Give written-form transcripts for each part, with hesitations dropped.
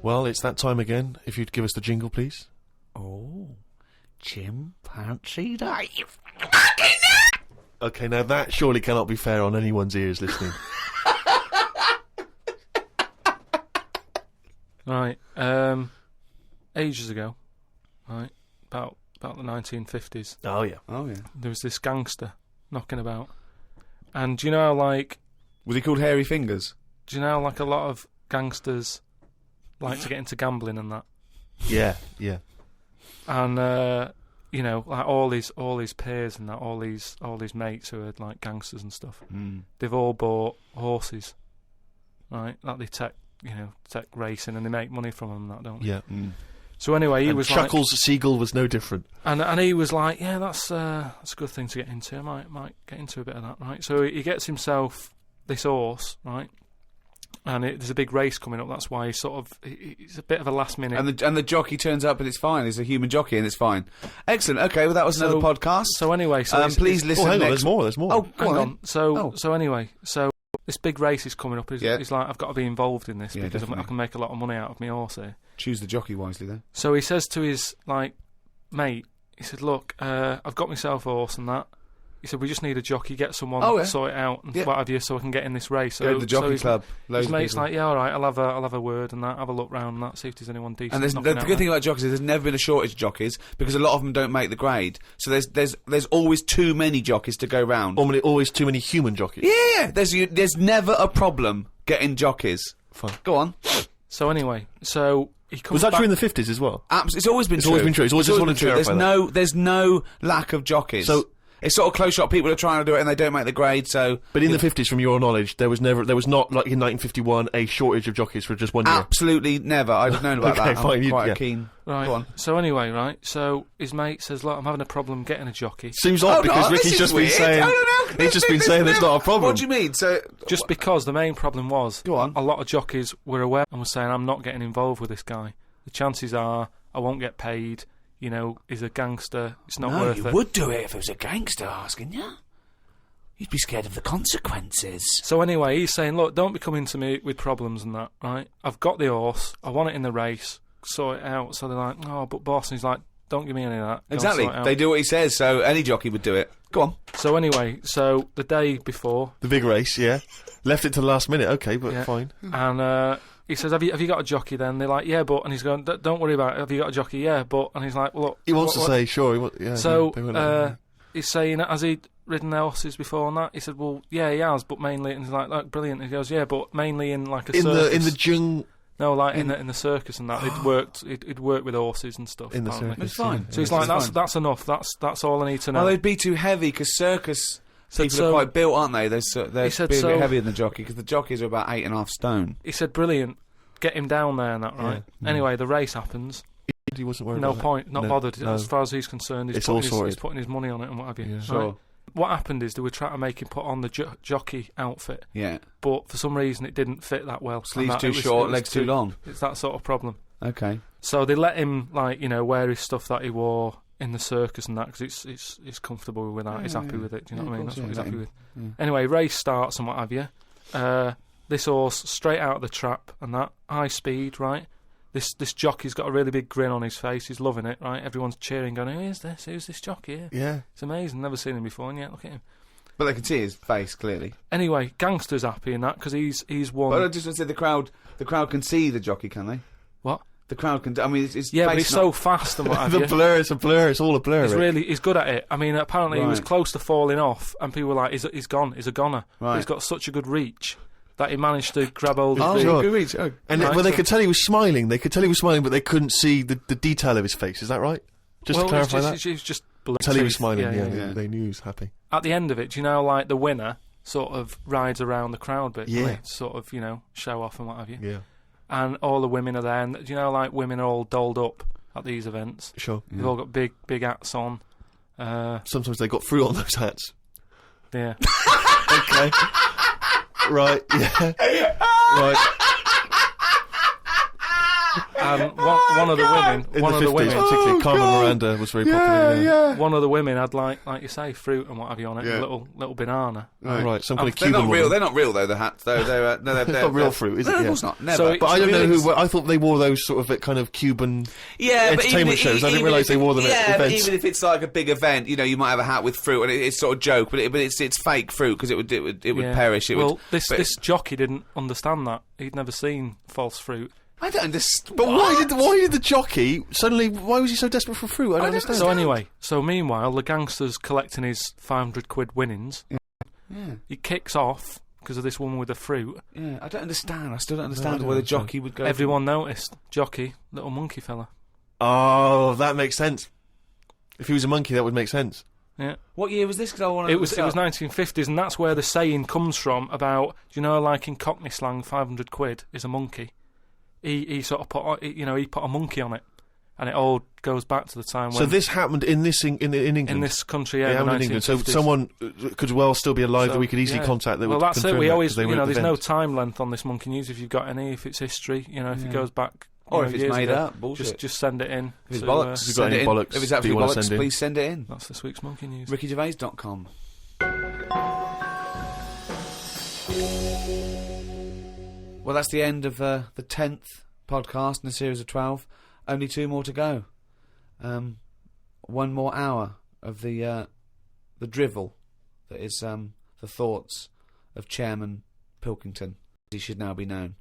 Well, it's that time again. If you'd give us the jingle, please. Oh, chimpanzee day. Okay, now that surely cannot be fair on anyone's ears listening. Right, ages ago, right, about the 1950s, Oh, yeah. there was this gangster knocking about. And do you know how, like... Was he called Hairy Fingers? Do you know how, like, a lot of gangsters like to get into gambling and that? Yeah, yeah. And, you know, like all his peers and that, all these mates who are, like, gangsters and stuff, they've all bought horses, right, that they take racing and they make money from them and that, don't they? Yeah. So anyway, he was Chuckles Seagull was no different. And he was like, yeah, that's a good thing to get into. I might get into a bit of that, right? So he gets himself this horse, right? And there's a big race coming up. That's why he's a bit of a last minute. And the jockey turns up and it's fine. He's a human jockey and it's fine. Excellent. Okay, well that was another podcast. So anyway, please listen. Oh, hang on, next. there's more. Oh, go on. Oh. So anyway, this big race is coming up. He's like, I've got to be involved in this because definitely. I can make a lot of money out of my horse here. Choose the jockey wisely, then. So he says to his mate, he said, "Look, I've got myself a horse and that." He said, "We just need a jockey, get someone sort it out and what have you, so I can get in this race." So go to the jockey club. His mate's like, "Yeah, all right, I'll have a word and that, have a look round and that, see if there's anyone decent." And the good thing about jockeys is there's never been a shortage of jockeys because a lot of them don't make the grade. So there's always too many jockeys to go round. Always too many human jockeys. Yeah, there's never a problem getting jockeys. Fine. Go on. So anyway, he comes Was that back. true in the 50s as well? It's always been true. Always been true. It's always just wanted to clarify There's no lack of jockeys. So it's sort of close shot. People are trying to do it and they don't make the grade. So, but in the 50s, from your knowledge, there was not like in 1951 a shortage of jockeys for just 1 year. Absolutely never. I'd have known about Okay, that. fine, I'm quite keen. Right. Go on. So anyway, right. So his mate says, "Look, I'm having a problem getting a jockey." Seems odd because Ricky's just been saying he's just been saying there's not a problem. What do you mean? So just because the main problem was Go on. a lot of jockeys were aware and were saying, "I'm not getting involved with this guy. The chances are I won't get paid. You know, he's a gangster. It's not worth it." You would do it if it was a gangster asking you. You'd be scared of the consequences. So anyway, he's saying, "Look, don't be coming to me with problems and that, right? I've got the horse. I want it in the race. Sort it out." So they're like, "Oh, but boss," and he's like, "Don't give me any of that." Go Exactly. sort it out. They do what he says, so any jockey would do it. Go on. So anyway, so the day before, The big race, yeah. Left it to the last minute, okay, but Yeah. fine. and he says, have you got a jockey then? They're like, "Yeah, but," and he's going, "Don't worry about it. Have you got a jockey?" "Yeah, but," and he's like, "Well, look." He wants to what- say, sure, yeah. So, they won't let him. he's saying, has he ridden their horses before and that? He said, "Well, yeah, he has, but mainly," and he's like, "Brilliant." And he goes, "Yeah, but mainly in like a circus." in the jung No, like in the circus and that. He'd worked with horses and stuff. in the apparently. circus. It's fine. yeah. So he's Yeah. like, It's fine. that's enough. That's all I need to know. Well, they'd be too heavy because circus people so- are quite built, aren't they? They're He said a so- bit heavier than the jockey because the jockeys are about 8.5 stone. He said, "Brilliant, get him down there and that, right?" Yeah. Anyway, the race happens. He wasn't worried No about point, not No, bothered. no. As far as he's concerned, It's all he's sorted. putting his money on it and what have you. Yeah. Right? Sure. What happened is they were trying to make him put on the jockey outfit, Yeah. but for some reason it didn't fit that well. Sleeves And too it was- short, it was legs too long. It's that sort of problem. Okay. So they let him, like, you know, wear his stuff that he wore in the circus and that because it's comfortable with that. He's happy with it. Do you know what I mean? That's what he's happy with. Yeah. Anyway, race starts and what have you. This horse straight out of the trap and that high speed, right? This jockey's got a really big grin on his face. He's loving it, right? Everyone's cheering, going, "Who is this? Who's this jockey here?" Yeah. It's amazing. Never seen him before, and yet look at him. But they can see his face clearly. Anyway, Gangster's happy in that because he's won. But I just want to say the crowd can see the jockey, can they? What? The crowd can. I mean, it's Yeah, but face he's not- so fast and what have The you. blur, it's a blur, it's all a blur. Rick. He's good at it. I mean, apparently he was Right. close to falling off, and people were like, he's gone, he's a goner. Right. He's got such a good reach that he managed to grab hold of Oh, the... sure. good reach. Oh. And Right, well, they so- could tell he was smiling. They could tell he was smiling, but they couldn't see the detail of his face. Is that right? Just well, to clarify it that. was just Tell he was smiling. Yeah, Yeah, they knew he was happy. At the end of it, do you know, like, the winner sort of rides around the crowd bit, Yeah. like, sort of, you know, show off and what have you. Yeah, And all the women are there, and do you know, like, women are all dolled up at these events. sure. They've all got big hats on. Sometimes they got fruit on those hats. Yeah. Okay. Right. Yeah. Right. And one of the women, In one the of the 50s, women, particularly Carmen Miranda was very popular. yeah. one of the women had like you say, fruit and what have you on it, Yeah. a little banana. Right, some kind of They're Cuban not real. woman. They're not real though. The hats, though. They're It's not real fruit, is it? No, of Yeah. course not. Never. So But I don't know Really? who. I thought they wore those sort of kind of Cuban yeah, but entertainment shows. I didn't realise they wore them at but events. even if it's like a big event, you might have a hat with fruit, and it's sort of joke, but it's fake fruit because it would Yeah. perish. This jockey didn't understand that. He'd never seen false fruit. I don't understand. But why did the jockey suddenly? Why was he so desperate for fruit? I don't understand. So anyway, meanwhile, the gangster's collecting his 500 quid winnings. Yeah, He kicks off because of this woman with the fruit. yeah. I don't understand. I still don't understand don't where the understand. jockey would go. Everyone noticed. Jockey, little monkey fella. Oh, that makes sense. If he was a monkey, that would make sense. Yeah. What year was this? Because I want It was 1950s, and that's where the saying comes from about, like in Cockney slang, 500 quid is a monkey. He sort of put, he put a monkey on it, and it all goes back to the time when. So this happened in England. in this country, yeah, It in the happened in England. So 1950s. someone could well still be alive that So, we could easily yeah. contact. That Well, would that's it. confirm We that, always, 'cause they were at the there's no event. time length on this monkey news. If you've got any, if it's history, if it goes back, Or if it's years made ago, up, bullshit. just send it in. If it's to, bollocks, If you've got send any it in. bollocks If it's that absolute you wanna bollocks, send in. please send it in. That's this week's monkey news. RickyGervais.com. Well, that's the end of the 10th podcast in a series of 12. Only 2 more to go. 1 more hour of the drivel that is the thoughts of Chairman Pilkington. He should now be known.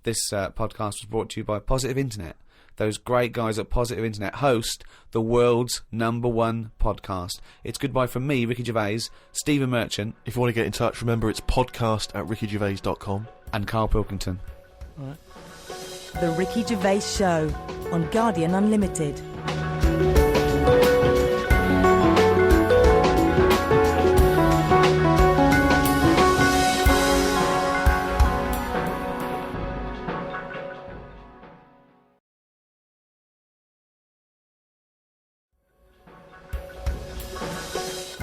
This podcast was brought to you by Positive Internet. Those great guys at Positive Internet host the world's #1 podcast. It's goodbye from me, Ricky Gervais, Stephen Merchant, If you want to get in touch, remember it's podcast@rickygervais.com. and Carl Pilkington. The Ricky Gervais Show on Guardian Unlimited.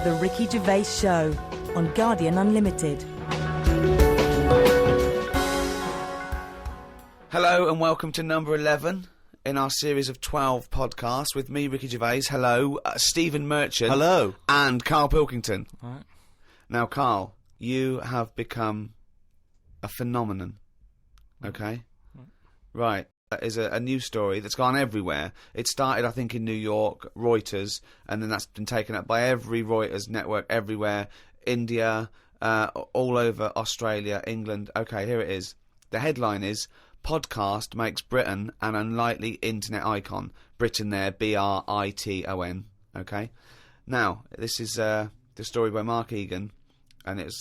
The Ricky Gervais Show on Guardian Unlimited. Hello and welcome to number 11 in our series of 12 podcasts with me, Ricky Gervais. Hello, Stephen Merchant. Hello. And Carl Pilkington. Right. Now, Carl, you have become a phenomenon. Okay? Right. That is a news story that's gone everywhere. It started, I think, in New York, Reuters, and then that's been taken up by every Reuters network everywhere. India, all over Australia, England. Okay, here it is. The headline is, Podcast makes Britain an unlikely internet icon. Britain there, Briton. Okay? Now, this is the story by Mark Egan, and it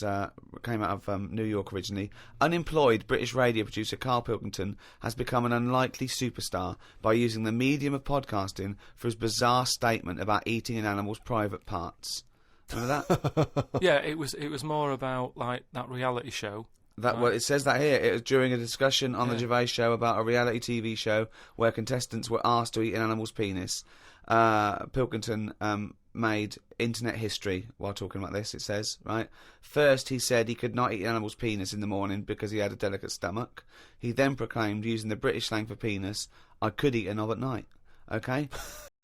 came out of New York originally. Unemployed British radio producer Carl Pilkington has become an unlikely superstar by using the medium of podcasting for his bizarre statement about eating an animal's private parts. Remember that? Yeah, it was more about like that reality show. Well, it says that here. It was during a discussion on the Yeah. Gervais Show about a reality TV show where contestants were asked to eat an animal's penis. Pilkington made internet history while talking about this, it says, right? First, he said he could not eat an animal's penis in the morning because he had a delicate stomach. He then proclaimed, using the British slang for penis, I could eat a knob at night. Okay?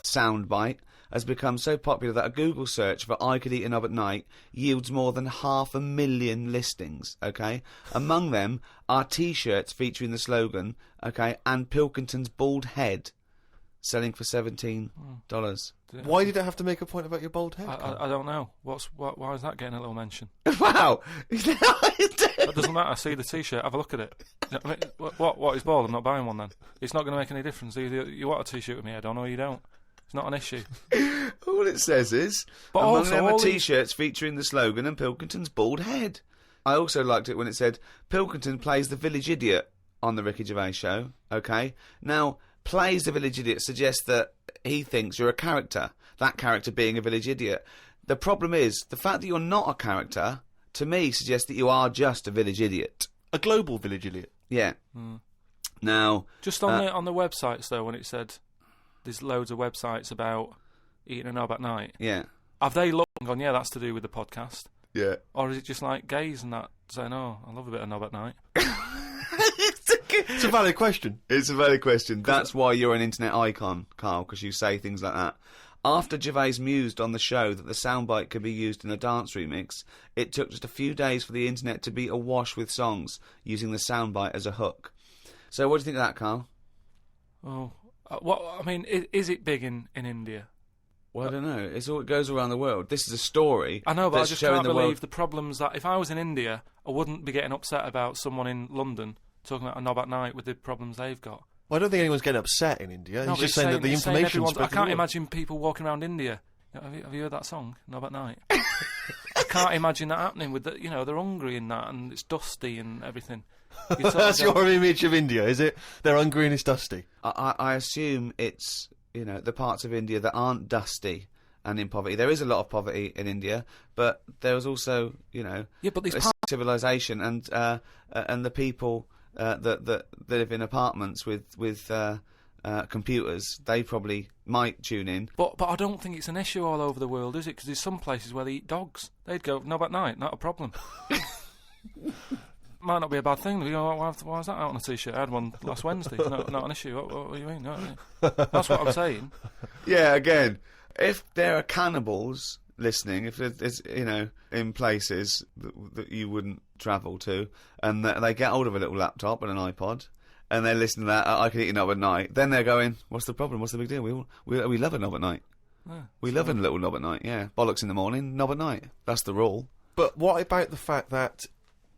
Soundbite has become so popular that a Google search for I could eat a knob at night yields more than 500,000 listings, okay? Among them are T-shirts featuring the slogan, okay, and Pilkington's bald head, selling for $17. Why did I have to make a point about your bald head? I don't know. Why is that getting a little mention? Wow! That doesn't matter. See the T-shirt. Have a look at it. I mean, what is bald? I'm not buying one then. It's not going to make any difference. Either you want a T-shirt with me head on or you don't. It's not an issue. All it says is, But among also them are all these- T-shirts featuring the slogan and Pilkington's bald head. I also liked it when it said, Pilkington plays the village idiot on the Ricky Gervais Show, okay? Now, plays the village idiot suggests that he thinks you're a character, that character being a village idiot. The problem is, the fact that you're not a character, to me, suggests that you are just a village idiot. A global village idiot. Yeah. Now... Just on the websites though, when it said there's loads of websites about eating a knob at night. Yeah. Have they looked and gone, yeah, that's to do with the podcast? Yeah. Or is it just like gays and that saying, oh, I love a bit of knob at night? It's a valid question. It's a valid question. That's why you're an internet icon, Carl, because you say things like that. After Gervais mused on the show that the soundbite could be used in a dance remix, it took just a few days for the internet to be awash with songs using the soundbite as a hook. So what do you think of that, Carl? Oh, what I mean, is it big in India? Well, I don't know. It goes around the world. This is a story. I know, but I that's just showing can't the believe world. the problems that if I was in India, I wouldn't be getting upset about someone in London talking about a knob at night with the problems they've got. Well, I don't think anyone's getting upset in India. No, He's but just saying that the it's saying information. I can't imagine people walking around India. Have you heard that song, Knob at Night? I can't imagine that happening with the, they're hungry and that, and it's dusty and everything. That's your image of India, is it? They're hungry and it's dusty. I assume it's, the parts of India that aren't dusty and in poverty. There is a lot of poverty in India, but there is also, but these civilization and the people that live in apartments with computers. They probably might tune in. But I don't think it's an issue all over the world, is it? Because there's some places where they eat dogs. They'd go, knob at night, not a problem. Might not be a bad thing. They go, why is that out on a T-shirt? I had one last Wednesday. Not an issue. What do you mean? That's what I'm saying. Yeah, again, if there are cannibals listening, if it's, in places that you wouldn't travel to, and they get hold of a little laptop and an iPod, and they listen to that, I can eat a knob at night, then they're going, what's the problem? What's the big deal? We love a knob at night. Yeah, we love a little knob at night, yeah. Bollocks in the morning, knob at night. That's the rule. But what about the fact that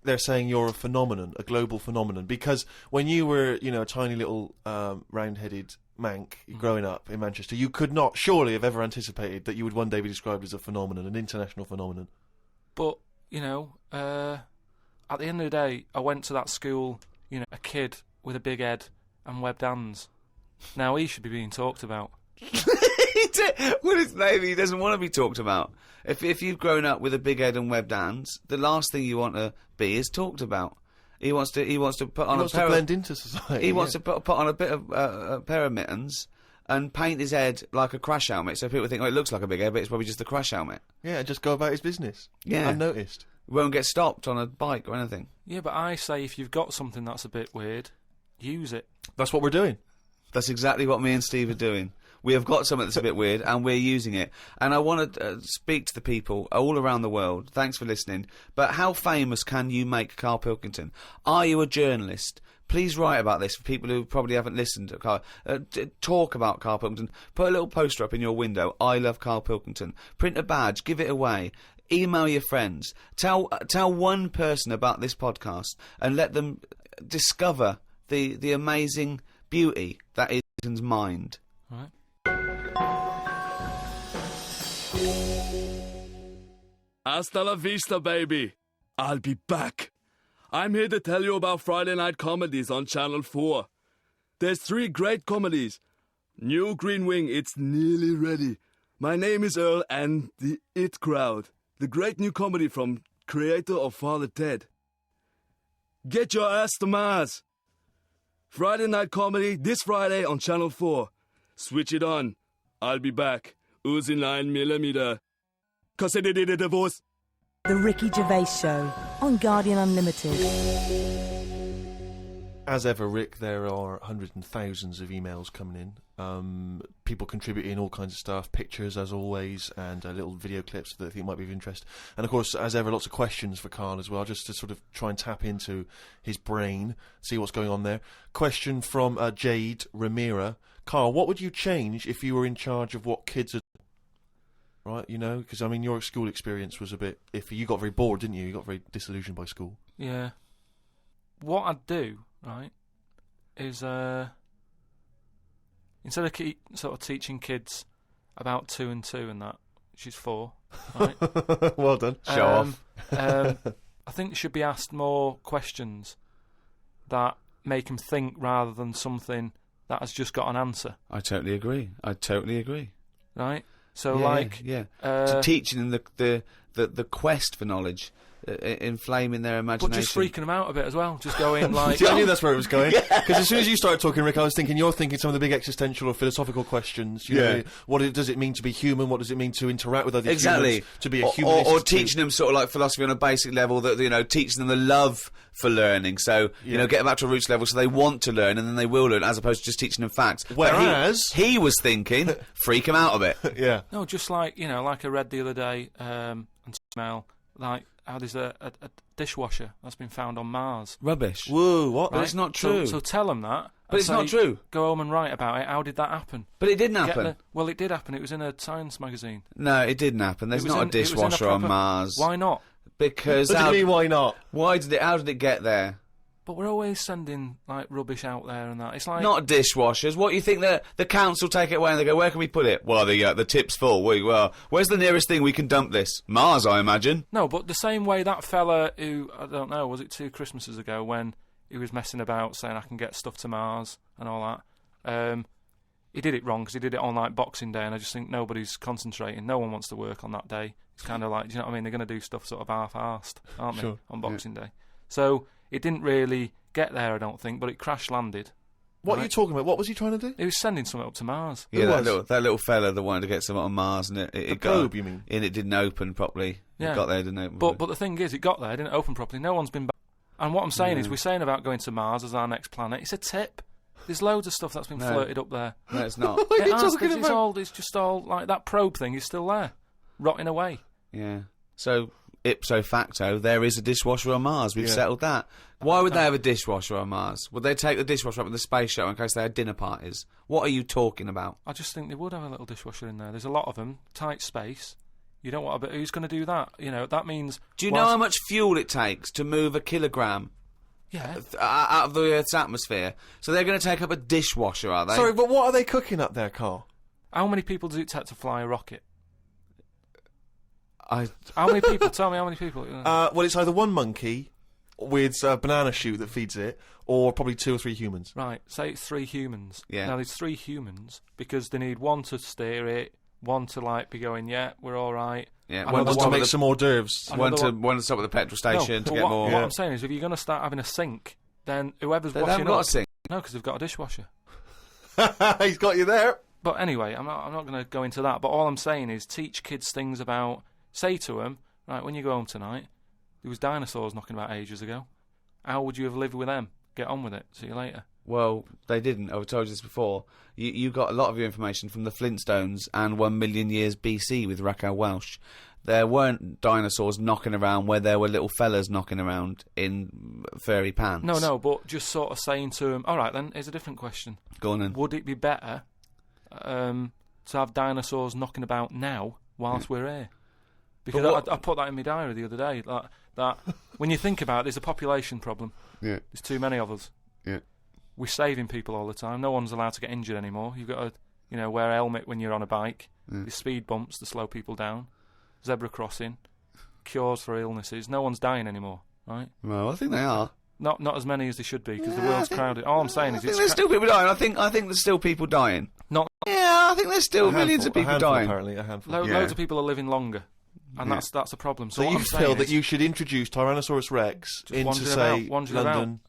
they're saying you're a phenomenon, a global phenomenon? Because when you were, a tiny little round-headed mank growing up in Manchester, you could not surely have ever anticipated that you would one day be described as a phenomenon, an international phenomenon. But, at the end of the day, I went to that school, a kid with a big head and webbed hands. Now he should be being talked about. Well, maybe he doesn't want to be talked about. If you've grown up with a big head and webbed hands, the last thing you want to be is talked about. He wants to put on to blend into society. He wants to put on a bit of a pair of mittens and paint his head like a crash helmet, so people think, it looks like a big head, but it's probably just a crash helmet. Yeah, just go about his business. Yeah, unnoticed. Won't get stopped on a bike or anything. Yeah, but I say if you've got something that's a bit weird, use it. That's what we're doing. That's exactly what me and Steve are doing. We have got something that's a bit weird, and we're using it. And I want to speak to the people all around the world. Thanks for listening. But how famous can you make Carl Pilkington? Are you a journalist? Please write about this for people who probably haven't listened to Carl. Talk about Carl Pilkington. Put a little poster up in your window. I love Carl Pilkington. Print a badge. Give it away. Email your friends. Tell one person about this podcast and let them discover the amazing beauty that is Pilkington's mind. All right. Hasta la vista, baby. I'll be back. I'm here to tell you about Friday night comedies on Channel 4. There's 3 great comedies. New Green Wing, it's nearly ready. My Name is Earl and The It Crowd. The great new comedy from creator of Father Ted. Get your ass to Mars. Friday night comedy this Friday on Channel 4. Switch it on. I'll be back. Uzi 9mm. Cause it did a divorce. The Ricky Gervais Show on Guardian Unlimited. As ever, Rick, there are hundreds and thousands of emails coming in. People contributing all kinds of stuff, pictures as always, and little video clips that I think might be of interest. And of course, as ever, lots of questions for Carl as well, just to sort of try and tap into his brain, see what's going on there. Question from Jade Ramira. Carl, what would you change if you were in charge of what kids are doing? Right, because, your school experience was a bit iffy. You got very bored, didn't you? You got very disillusioned by school. Yeah. What I'd do, right, is instead of sort of teaching kids about 2 and 2 and that, which is 4, right? Well done. Show off. I think they should be asked more questions that make them think rather than something that has just got an answer. I totally agree. Right? So, to teaching them the quest for knowledge inflaming their But imagination. just freaking them out a bit as well. Just going like, See, I knew that's where it was going. Because as soon as you started talking, Rick, I was thinking you're thinking some of the big existential or philosophical questions. You know, does it mean to be human? What does it mean to interact with other humans? To be a human, or teaching them sort of like philosophy on a basic level. That teaching them the love for learning. So get them back to a roots level, so they want to learn and then they will learn, as opposed to just teaching them facts. Whereas he was thinking, freak them out a bit. Yeah. No, just like like I read the other day and smell like how there's a dishwasher that's been found on Mars. Rubbish. Whoa, what? But it's not true. So tell them that. But it's not true. Go home and write about it. How did that happen? But it didn't happen. Well, it did happen. It was in a science magazine. No, it didn't happen. There's not a dishwasher on Mars. Why not? Because What do you mean, why not? How did it get there? But we're always sending like rubbish out there and that. It's like Not dishwashers. What do you think the council take it away and they go, where can we put it? Well, the tip's full. Where's the nearest thing we can dump this? Mars, I imagine. No, but the same way that fella who, I don't know, was it 2 Christmases ago when he was messing about saying I can get stuff to Mars and all that. He did it wrong because he did it on like Boxing Day, and I just think nobody's concentrating. No one wants to work on that day. It's kind of like, do you know what I mean? They're going to do stuff sort of half-arsed, aren't they, on Boxing Day? So it didn't really get there, I don't think, but it crash-landed. What are you talking about? What was he trying to do? He was sending something up to Mars. Yeah, that little fella that wanted to get something on Mars, and it got, probe, you mean? And it didn't open properly. Yeah. It got there, didn't open. But the thing is, it got there, it didn't open properly. No one's been back. And what I'm saying is, we're saying about going to Mars as our next planet. It's a tip. There's loads of stuff that's been flirted up there. No, it's not. What are you talking It's about? it's just all like that probe thing is still there, rotting away. Yeah. So ipso facto, there is a dishwasher on Mars. We've settled that. Why would they have a dishwasher on Mars? Would they take the dishwasher up with the space shuttle in case they had dinner parties? What are you talking about? I just think they would have a little dishwasher in there. There's a lot of them, tight space. You don't want who's going to do that? That means. Do you know how much fuel it takes to move a kilogram? Yeah. Out of the Earth's atmosphere? So they're going to take up a dishwasher, are they? Sorry, but what are they cooking up there, Carl? How many people does it take to fly a rocket? How many people? Tell me how many people. Well, it's either one monkey with a banana shoot that feeds it, or probably 2 or 3 humans. Right, say it's 3 humans. Yeah. Now there's 3 humans because they need one to steer it, one to like be going, yeah, we're all right. Yeah, One to make some hors d'oeuvres. One to stop at the petrol station to get more. What I'm saying is, if you're going to start having a sink, then whoever's They washing haven't got up, a sink. no, because they've got a dishwasher. He's got you there. But anyway, I'm not going to go into that. But all I'm saying is, teach kids things about. Say to them, right, when you go home tonight, there was dinosaurs knocking about ages ago. How would you have lived with them? Get on with it. See you later. Well, they didn't. I've told you this before. You got a lot of your information from the Flintstones and 1 million years BC with Raquel Welch. There weren't dinosaurs knocking around where there were little fellas knocking around in furry pants. No, but just sort of saying to them, all right then, here's a different question. Go on then. Would it be better to have dinosaurs knocking about now whilst we're here? Because I put that in my diary the other day. That when you think about it, there's a population problem. Yeah. There's too many of us. Yeah. We're saving people all the time. No one's allowed to get injured anymore. You've got to, wear a helmet when you're on a bike. There's speed bumps to slow people down. Zebra crossing. Cures for illnesses. No one's dying anymore, right? Well, I think they are. Not as many as they should be because the world's crowded. All I'm saying is, there's still people dying. I think there's still people dying. Not. Yeah, I think there's still millions of people dying. Apparently, a handful. Loads of people are living longer. And that's a problem. So you feel that you should introduce Tyrannosaurus Rex into, say, London,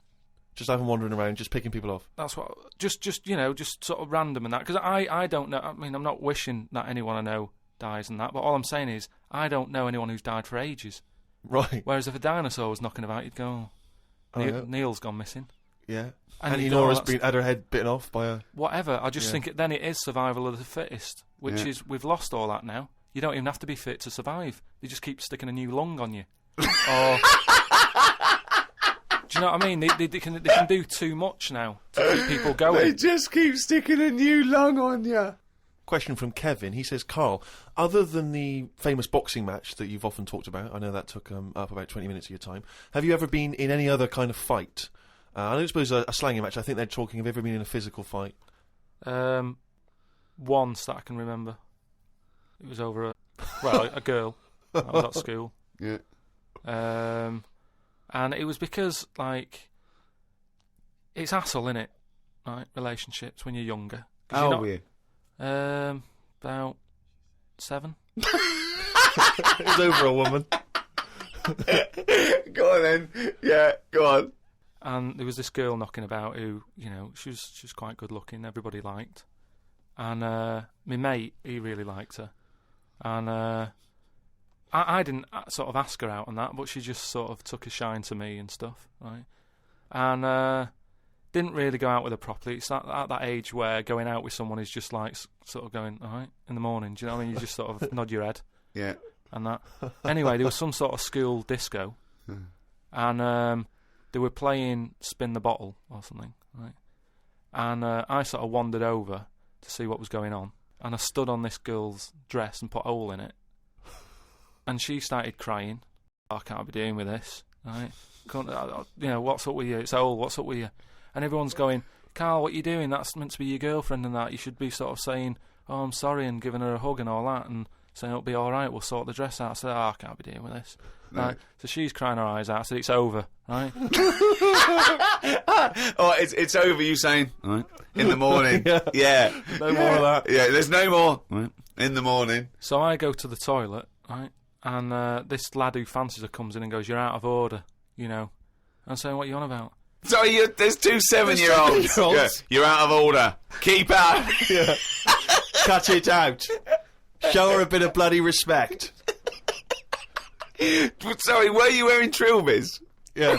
just have him wandering around, just picking people off. That's what, just sort of random and that. Because I don't know. I mean, I'm not wishing that anyone I know dies and that. But all I'm saying is, I don't know anyone who's died for ages. Right. Whereas if a dinosaur was knocking about, you'd go, Neil's gone missing. Yeah. And Nora's had her head bitten off by a... Whatever. I just think then it is survival of the fittest, which is, we've lost all that now. You don't even have to be fit to survive. They just keep sticking a new lung on you. Or, do you know what I mean? They can do too much now to keep people going. They just keep sticking a new lung on you. Question from Kevin. He says, Carl, other than the famous boxing match that you've often talked about, I know that took up about 20 minutes of your time, have you ever been in any other kind of fight? I don't suppose a slanging match. I think they're talking, have you ever been in a physical fight? Once that I can remember. It was over a girl. I was at school. Yeah. And it was because, like, it's hassle, innit? Right, relationships when you're younger. How old were you? About 7. It was over a woman. Go on then. Yeah, go on. And there was this girl knocking about who, you know, she was quite good looking. Everybody liked, and my mate, he really liked her, and I didn't sort of ask her out on that, but she just sort of took a shine to me and stuff, right? And didn't really go out with her properly. It's at that age where going out with someone is just like sort of going, all right, in the morning. Do you know what I mean? You just sort of nod your head. Yeah. And that. Anyway, there was some sort of school disco, and they were playing Spin the Bottle or something, right? And I sort of wandered over to see what was going on, and I stood on this girl's dress and put a hole in it, and she started crying. I can't be doing with this, right? You know, what's up with you? It's a hole, what's up with you? And everyone's going, Carl, what are you doing? That's meant to be your girlfriend and that. You should be sort of saying, oh, I'm sorry, and giving her a hug and all that, and saying it'll be all right, we'll sort the dress out. I said, I can't be dealing with this. No. Right. So she's crying her eyes out. I said, it's over, right? Oh, it's over, you saying, right, in the morning. Yeah. No more of that. Yeah, there's no more. Right. In the morning. So I go to the toilet, right? And this lad who fancies her comes in and goes, you're out of order, you know. I'm saying, what are you on about? Sorry, there's two 7-year-olds. Yeah, you're out of order. Keep out. Yeah. Cut it out. Show her a bit of bloody respect. Sorry, were you wearing trilbies? Yeah.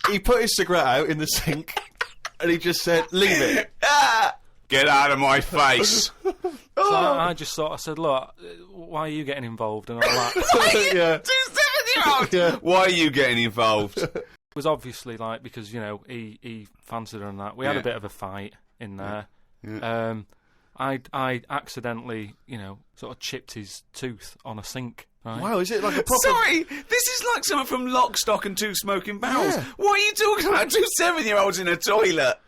He put his cigarette out in the sink, and he just said, leave it. Get out of my face. So I just sort of said, look, why are you getting involved and all that? Yeah. Two 7-year-olds. Yeah. Why are you getting involved? It was obviously like, because, you know, he fancied her and that. We had a bit of a fight in there. Yeah. I accidentally, you know, sort of chipped his tooth on a sink. Right? Wow, is it like a proper... Sorry, this is like something from Lock, Stock and Two Smoking Barrels. Yeah. What are you talking about? Two 7-year-olds in a toilet.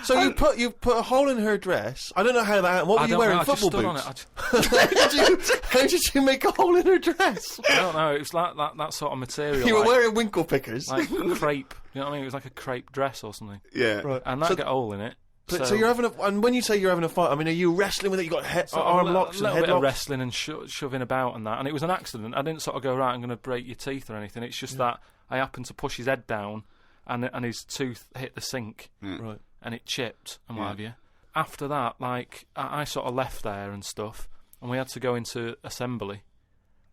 So you put a hole in her dress. I don't know how that... What were you wearing? Football boots? How did you make a hole in her dress? I don't know. It was like that sort of material. You were wearing winkle pickers. Like crepe. You know what I mean? It was like a crepe dress or something. Yeah. Right. And that got a hole in it. So you're having and when you say you're having a fight, I mean, are you wrestling with it? You got arm locks and head locks? A little bit of wrestling and shoving about and that, and it was an accident. I didn't sort of go, right, I'm going to break your teeth or anything. It's just that I happened to push his head down, and his tooth hit the sink, right, and it chipped and what have you. After that, like I sort of left there and stuff, and we had to go into assembly,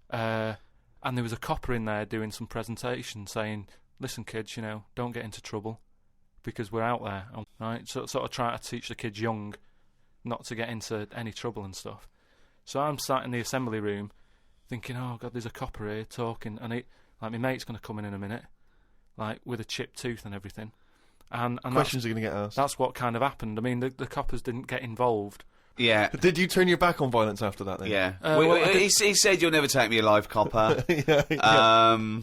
and there was a copper in there doing some presentation saying, "Listen, kids, you know, don't get into trouble." Because we're out there, right? So sort of trying to teach the kids young not to get into any trouble and stuff. So I'm sat in the assembly room thinking, oh, God, there's a copper here talking. And like my mate's going to come in a minute, like with a chipped tooth and everything. And questions are going to get asked. That's what kind of happened. I mean, the coppers didn't get involved. Yeah. Did you turn your back on violence after that then? Yeah. He said, you'll never take me alive, copper. So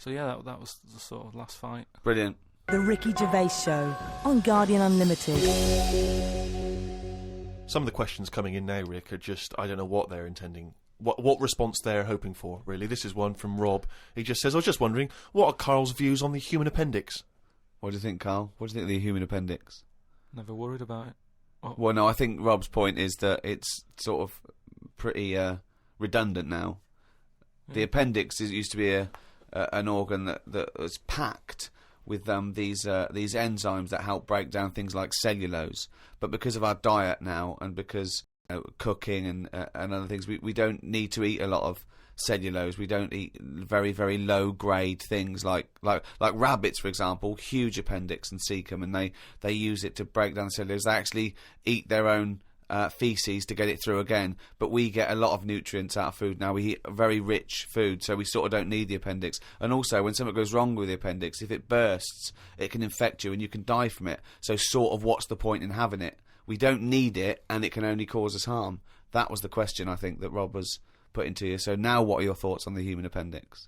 yeah, that was the sort of last fight. Brilliant. The Ricky Gervais Show on Guardian Unlimited. Some of the questions coming in now, Rick, are just, I don't know what they're intending, what response they're hoping for, really. This is one from Rob. He just says, I was just wondering, what are Carl's views on the human appendix? What do you think, Carl? What do you think of the human appendix? Never worried about it. Well, no, I think Rob's point is that it's sort of pretty redundant now. Yeah. The appendix used to be an organ that was packed with these enzymes that help break down things like cellulose, but because of our diet now and because cooking and other things, we don't need to eat a lot of cellulose. We don't eat very, very low grade things like rabbits, for example, huge appendix and cecum, and they use it to break down cellulose. They actually eat their own feces to get it through again, but we get a lot of nutrients out of food now. We eat very rich food, so we sort of don't need the appendix. And also, when something goes wrong with the appendix, if it bursts, it can infect you and you can die from it. So sort of what's the point in having it? We don't need it, and it can only cause us harm. That was the question, I think, that Rob was putting to you. So now what are your thoughts on the human appendix?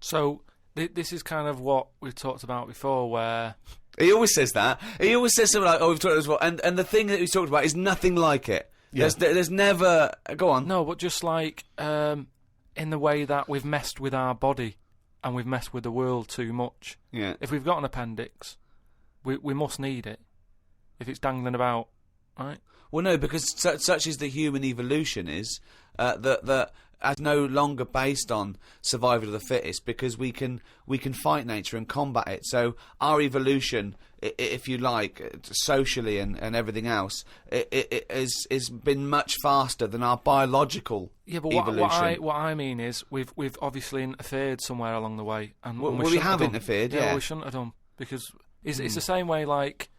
So this is kind of what we've talked about before, where... He always says that. He always says something like, oh, we've talked about this before. And the thing that he's talked about is nothing like it. Yeah. There's never... Go on. No, but just like in the way that we've messed with our body and we've messed with the world too much. Yeah. If we've got an appendix, we must need it. If it's dangling about, right? Well, no, because such is the human evolution is that as no longer based on survival of the fittest, because we can fight nature and combat it. So our evolution, if you like, socially and everything else, it has been much faster than our biological evolution. What I mean is we've obviously interfered somewhere along the way, and we have interfered. Yeah, we shouldn't have done, because it's the same way. Like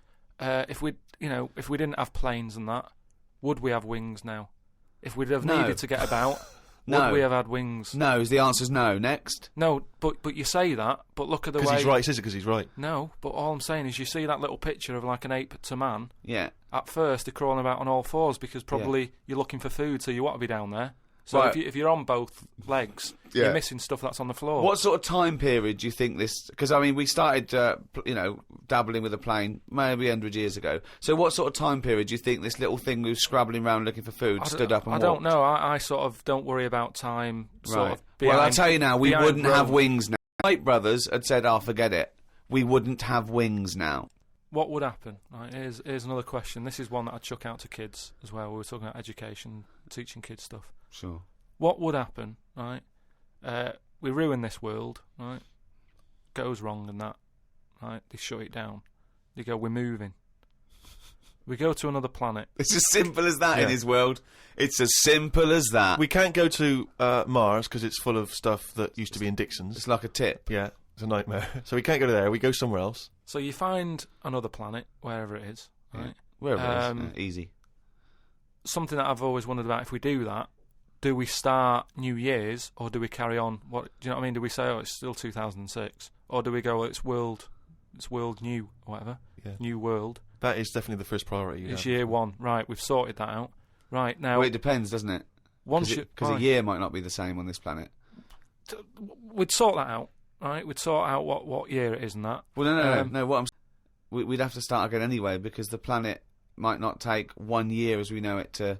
if we didn't have planes and that, would we have wings now? If we'd have needed to get about, would we have had wings? No, the answer's no. Next. No, but you say that, but look at the way... Because he's right, says it because he's right. No, but all I'm saying is you see that little picture of like an ape to man. Yeah. At first, they're crawling about on all fours because probably you're looking for food, so you want to be down there. So Right. if you're on both legs, you're missing stuff that's on the floor. What sort of time period do you think this... Because, I mean, we started, dabbling with a plane maybe 100 years ago. So what sort of time period do you think this little thing who was scrabbling around looking for food stood up and walked? I don't know. I sort of don't worry about time. Sort of Well, I'll tell you now, we wouldn't have Rome. wings now. Wright brothers had said, forget it. We wouldn't have wings now. What would happen? Right, here's another question. This is one that I'd chuck out to kids as well. We were talking about education, teaching kids stuff. Sure. What would happen, right? We ruin this world, right? Goes wrong and that, right? They shut it down. They go, we're moving. We go to another planet. It's as simple as that in his world. It's as simple as that. We can't go to Mars because it's full of stuff that used to be in Dixon's. It's like a tip. Yeah, it's a nightmare. So we can't go to there. We go somewhere else. So you find another planet, wherever it is, right? Yeah. Wherever it is. Easy. Something that I've always wondered about, if we do that, do we start New Year's or do we carry on? What do you know what I mean? Do we say, oh, it's still 2006, or do we go, it's world new or whatever, new world? That is definitely the first priority. It's year one, right? We've sorted that out, right now. Well, it depends, doesn't it? Because a year might not be the same on this planet. We'd sort that out, right? We'd sort out what year it is and that. Well, no. What we'd have to start again anyway, because the planet might not take 1 year as we know it to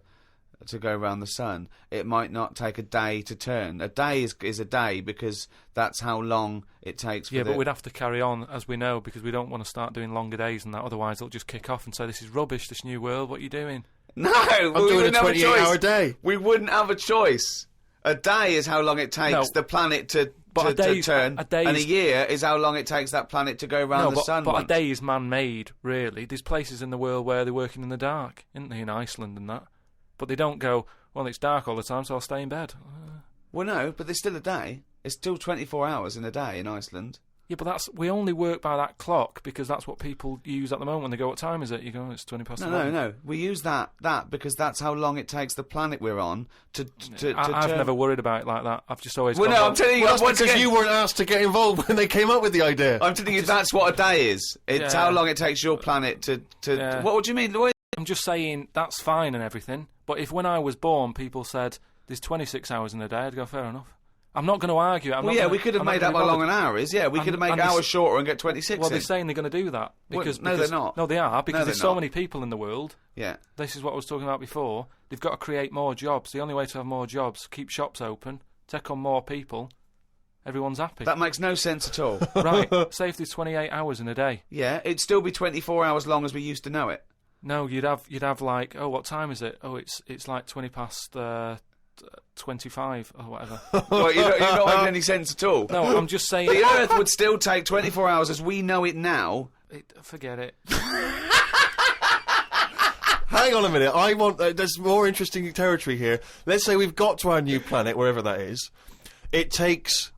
go around the sun. It might not take a day to turn. A day is a day, because that's how long it takes. But we'd have to carry on as we know, because we don't want to start doing longer days and that. Otherwise, they'll just kick off and say, "This is rubbish. This new world. What are you doing?" No, I'm doing a 28-hour day. We wouldn't have a choice. A day is how long it takes the planet to turn, and a year is how long it takes that planet to go around the sun. But a day is man-made, really. There's places in the world where they're working in the dark, isn't there, in Iceland and that? But they don't go, well, it's dark all the time, so I'll stay in bed. Well, no, but there's still a day. It's still 24 hours in a day in Iceland. Yeah, but we only work by that clock because that's what people use at the moment when they go, what time is it? You go, it's 20 past 11. No. We use that because that's how long it takes the planet we're on to I've never worried about it like that. I've just always Well, no, I'm telling you, that's because you weren't asked to get involved when they came up with the idea. I'm telling you, that's what a day is. It's how long it takes your planet to... Yeah. What do you mean, Lloyd? I'm just saying, that's fine and everything, but if when I was born people said, there's 26 hours in a day, I'd go, fair enough. I'm not going to argue it. We could have made up how long an hour is. Yeah, we could have made hours shorter and get 26 Well, they're saying they're going to do that. Because they're not. No, they are, because there's so many people in the world. Yeah. This is what I was talking about before. They've got to create more jobs. The only way to have more jobs, keep shops open, take on more people. Everyone's happy. That makes no sense at all. Right, say if there's 28 hours in a day. Yeah, it'd still be 24 hours long as we used to know it. No, you'd have like, oh, what time is it? Oh, it's like 20 past 25 or whatever. Well, you're not making any sense at all. No, I'm just saying... The Earth would still take 24 hours as we know it now. Forget it. Hang on a minute. I want... there's more interesting territory here. Let's say we've got to our new planet, wherever that is. It takes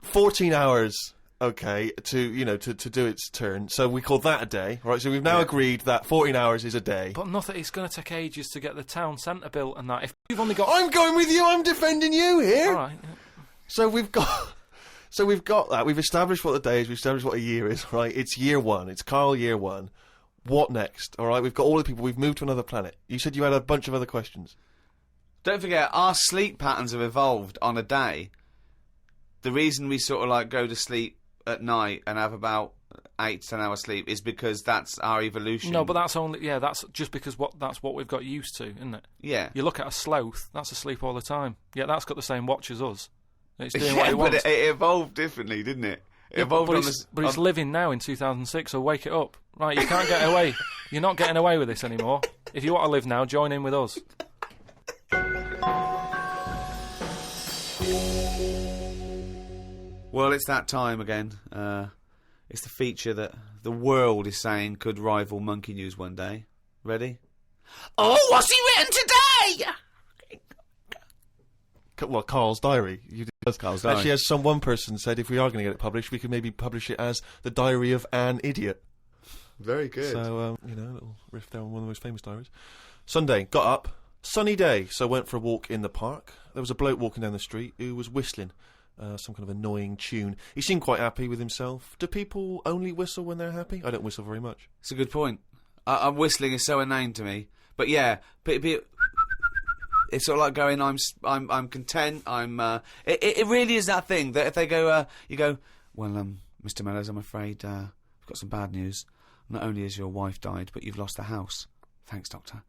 14 hours... Okay, to do its turn. So we call that a day, right? So we've now agreed that 14 hours is a day. But nothing. It's going to take ages to get the town centre built and that. If you've only got, I'm going with you. I'm defending you here. All right. Yeah. So we've got that. We've established what the day is. We've established what a year is. Right? It's year one. It's Carl year one. What next? All right. We've got all the people. We've moved to another planet. You said you had a bunch of other questions. Don't forget, our sleep patterns have evolved on a day. The reason we sort of like go to sleep at night and have about 8 to 10 hours sleep is because that's our evolution. No, but that's that's just because that's what we've got used to, isn't it? Yeah. You look at a sloth, that's asleep all the time. Yeah, that's got the same watch as us. It's doing what it wants. But it evolved differently, didn't it? It evolved but it's living now in 2006, so wake it up. Right, you can't get away. You're not getting away with this anymore. If you want to live now, join in with us. Well, it's that time again. It's the feature that the world is saying could rival Monkey News one day. Ready? Oh, what's he written today? Well, Carl's diary. Carl's diary. Actually, as one person said, if we are going to get it published, we could maybe publish it as the Diary of an Idiot. Very good. So, a little riff there on one of the most famous diaries. Sunday, got up, sunny day, so went for a walk in the park. There was a bloke walking down the street who was whistling some kind of annoying tune. He seemed quite happy with himself. Do people only whistle when they're happy? I don't whistle very much. It's a good point. Whistling is so inane to me. But yeah, it's sort of like going, I'm content. It really is that thing that if they go, you go, well, Mr. Mellors, I'm afraid I've got some bad news. Not only has your wife died, but you've lost the house. Thanks, Doctor.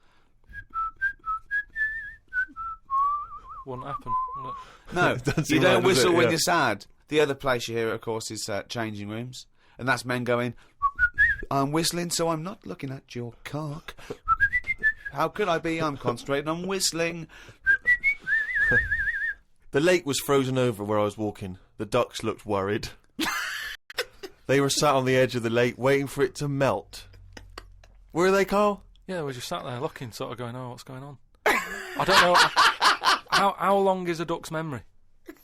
Wouldn't happen, would it? No, Doesn't you seem don't right, does whistle it? when Yeah. you're sad. The other place you hear it, of course, is changing rooms. And that's men going, I'm whistling, so I'm not looking at your cock. How could I be? I'm concentrating on whistling. The lake was frozen over where I was walking. The ducks looked worried. They were sat on the edge of the lake waiting for it to melt. Were they, Carl? Yeah, we just sat there looking, sort of going, oh, what's going on? I don't know. How long is a duck's memory?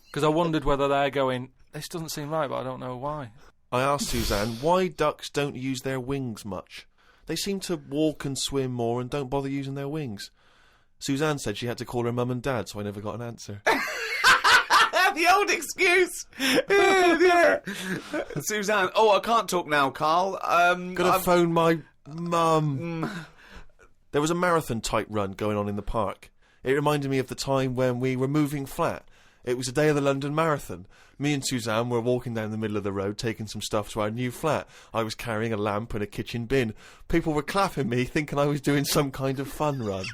Because I wondered whether they're going, this doesn't seem right, but I don't know why. I asked Suzanne why ducks don't use their wings much. They seem to walk and swim more and don't bother using their wings. Suzanne said she had to call her mum and dad, so I never got an answer. The old excuse. Yeah. Suzanne. Oh, I can't talk now, Carl. Gotta phone my mum. There was a marathon-type run going on in the park. It reminded me of the time when we were moving flat. It was the day of the London Marathon. Me and Suzanne were walking down the middle of the road, taking some stuff to our new flat. I was carrying a lamp and a kitchen bin. People were clapping me, thinking I was doing some kind of fun run.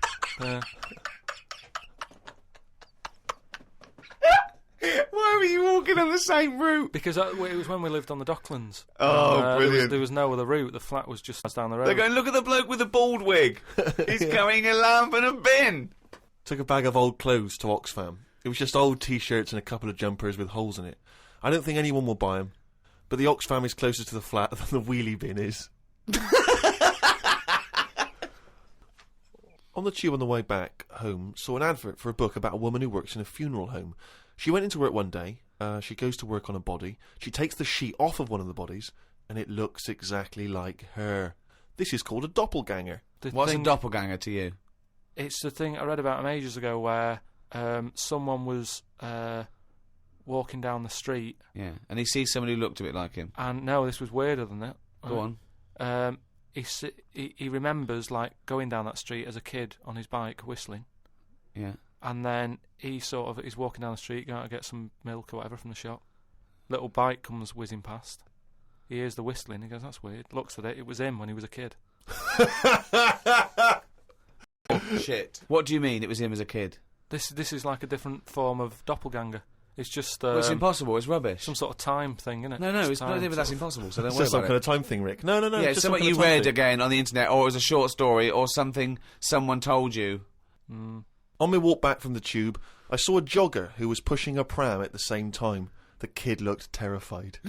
Why were you walking on the same route? Because it was when we lived on the Docklands. Oh, And, brilliant. There was no other route. The flat was just down the road. They're going, look at the bloke with the bald wig. He's carrying a lamp and a bin. Took a bag of old clothes to Oxfam. It was just old T-shirts and a couple of jumpers with holes in it. I don't think anyone will buy them. But the Oxfam is closer to the flat than the wheelie bin is. On the tube on the way back home, saw an advert for a book about a woman who works in a funeral home. She went into work one day. She goes to work on a body. She takes the sheet off of one of the bodies, and it looks exactly like her. This is called a doppelganger. What's a doppelganger to you? It's the thing I read about him ages ago where someone was walking down the street. Yeah, and he sees someone who looked a bit like him. And no, this was weirder than that. Go on. He remembers like going down that street as a kid on his bike whistling. Yeah. And then he's walking down the street, going to get some milk or whatever from the shop. Little bike comes whizzing past. He hears the whistling. He goes, "That's weird." Looks at it. It was him when he was a kid. Shit. What do you mean it was him as a kid? This is like a different form of doppelganger. It's just Well, it's impossible. It's rubbish. some sort of time thing, isn't it? No, Just it's not time, even that's sort of- impossible. So don't It's worry just some about kind it. of time thing, Rick. No. Yeah, just something some you kind of time read thing. again on the internet, or it was a short story, or something someone told you. On my walk back from the tube, I saw a jogger who was pushing a pram at the same time. The kid looked terrified.